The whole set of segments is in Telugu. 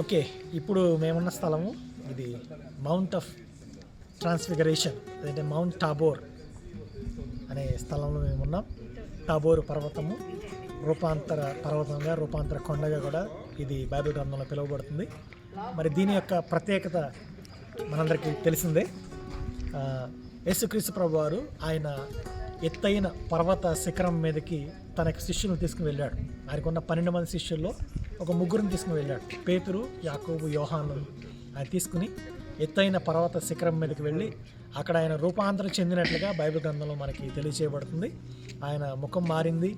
ఓకే, ఇప్పుడు మేమున్న స్థలము ఇది మౌంట్ ఆఫ్ ట్రాన్స్ఫిగరేషన్, అదంటే మౌంట్ టాబోర్ అనే స్థలంలో మేమున్నాం. టాబోర్ పర్వతము రూపాంతర పర్వతంగా, రూపాంతర కొండగా కూడా ఇది బైబిల్ గ్రంథంలో పిలువబడుతుంది. మరి దీని యొక్క ప్రత్యేకత మనందరికీ తెలిసిందే. యేసుక్రీస్తు ప్రభు వారు ఆయన ఎత్తైన పర్వత శిఖరం మీదకి తన శిష్యులను తీసుకుని వెళ్ళాడు. ఆయనకున్న 12 మంది శిష్యుల్లో ఒక ముగ్గురిని తీసుకుని వెళ్ళాడు. పేతురు, యాకోబు, యోహాను ఆయన తీసుకుని ఎత్తైన పర్వత శిఖరం మీదకి వెళ్ళి అక్కడ ఆయన రూపాంతరం చెందినట్లుగా బైబిల్ గ్రంథంలో మనకి తెలియచేయబడుతుంది. ఆయన ముఖం మారింది,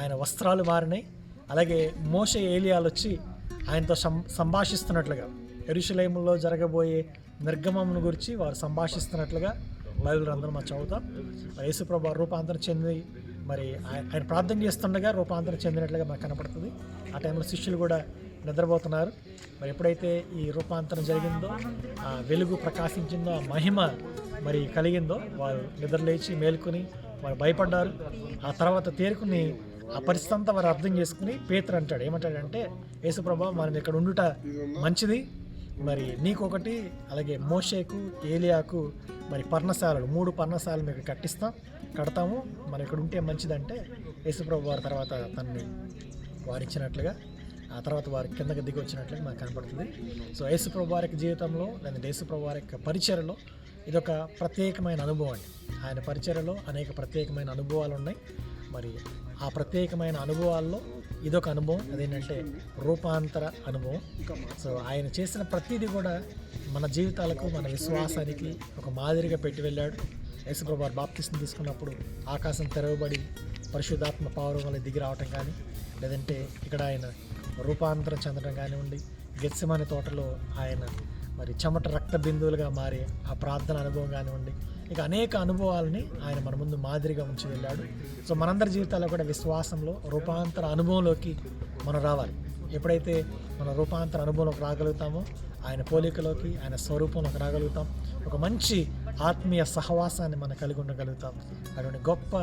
ఆయన వస్త్రాలు మారినాయి. అలాగే మోషే, ఏలియాలు వచ్చి ఆయనతో సంభాషిస్తున్నట్లుగా, యెరూషలేములో జరగబోయే నిర్గమమును గురించి వారు సంభాషిస్తున్నట్లుగా బైబిల్ గ్రంథంలో మనం చదువుతాం. యేసుప్రభు రూపాంతరం చెంది మరి ఆయన ప్రార్థన చేస్తుండగా రూపాంతరం చెందినట్లుగా మనకు కనపడుతుంది. ఆ టైంలో శిష్యులు కూడా నిద్రపోతున్నారు. మరి ఎప్పుడైతే ఈ రూపాంతరం జరిగిందో, ఆ వెలుగు ప్రకాశించిందో, ఆ మహిమ మరి కలిగిందో, వారు నిద్రలేచి మేల్కొని వారు భయపడ్డారు. ఆ తర్వాత తేరుకుని ఆ పరిస్థితి అంతా వారు అర్థం చేసుకుని పేతురు అంటాడు, ఏమంటాడంటే, యేసుప్రభు మనం ఇక్కడ ఉండుట మంచిది, మరి నీకు ఒకటి, అలాగే మోషేకు, ఏలియాకు మరి పర్ణశాలలు 3 పర్ణశాలలు మీకు కడతాము, మరి ఇక్కడ ఉంటే మంచిదంటే యేసుప్రభు వారి తర్వాత తనని వారిచ్చినట్లుగా, ఆ తర్వాత వారి కిందకి దిగి వచ్చినట్లుగా మనకు కనపడుతుంది. సో యేసుప్రభు వారి జీవితంలో, లేదా యేసుప్రభు వారి యొక్క పరిచర్యలో ఇదొక ప్రత్యేకమైన అనుభవం అండి. ఆయన పరిచర్యలో అనేక ప్రత్యేకమైన అనుభవాలు ఉన్నాయి. మరి ఆ ప్రత్యేకమైన అనుభవాల్లో ఇదొక అనుభవం, అదేంటంటే రూపాంతర అనుభవం. సో ఆయన చేసిన ప్రతిదీ కూడా మన జీవితాలకు, మన విశ్వాసానికి ఒక మాదిరిగా పెట్టి వెళ్ళాడు. యేసుప్రభు వారు బాప్తిస్మం తీసుకున్నప్పుడు ఆకాశం తెరవబడి పరిశుద్ధాత్మ పవర్ వల్ల దిగి రావటం కానీ, లేదంటే ఇక్కడ ఆయన రూపాంతరం చెందడం కానివ్వండి, గెత్సెమనే తోటలో ఆయన మరి చెమట రక్త బిందువులుగా మారి ఆ ప్రార్థన అనుభవం కానివ్వండి, ఇక అనేక అనుభవాలని ఆయన మన ముందు మాదిరిగా ఉంచి వెళ్ళాడు. సో మనందరి జీవితాల్లో కూడా విశ్వాసంలో రూపాంతర అనుభవంలోకి మనం రావాలి. ఎప్పుడైతే మనం రూపాంతర అనుభవంలోకి రాగలుగుతామో, ఆయన పోలికలోకి, ఆయన స్వరూపంలోకి రాగలుగుతాం. ఒక మంచి ఆత్మీయ సహవాసాన్ని మనం కలిగి ఉండగలుగుతాం. అటువంటి గొప్ప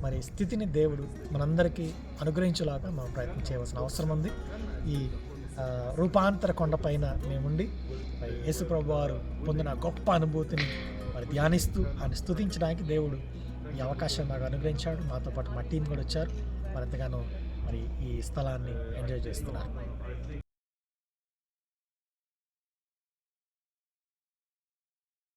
మరి స్థితిని దేవుడు మనందరికీ అనుగ్రహించేలాగా మనం ప్రయత్నం చేయవలసిన అవసరం ఉంది. ఈ రూపాంతర కొండపైన మేముండి మరి యేసుప్రభు వారు పొందిన గొప్ప అనుభూతిని మరి ధ్యానిస్తూ ఆయన స్తుతించడానికి దేవుడు ఈ అవకాశాన్ని నాకు అనుగ్రహించాడు. మాతో పాటు మా టీం కూడా వచ్చారు. మరింతగానో మరి ఈ స్థలాన్ని ఎంజాయ్ చేస్తున్నారు.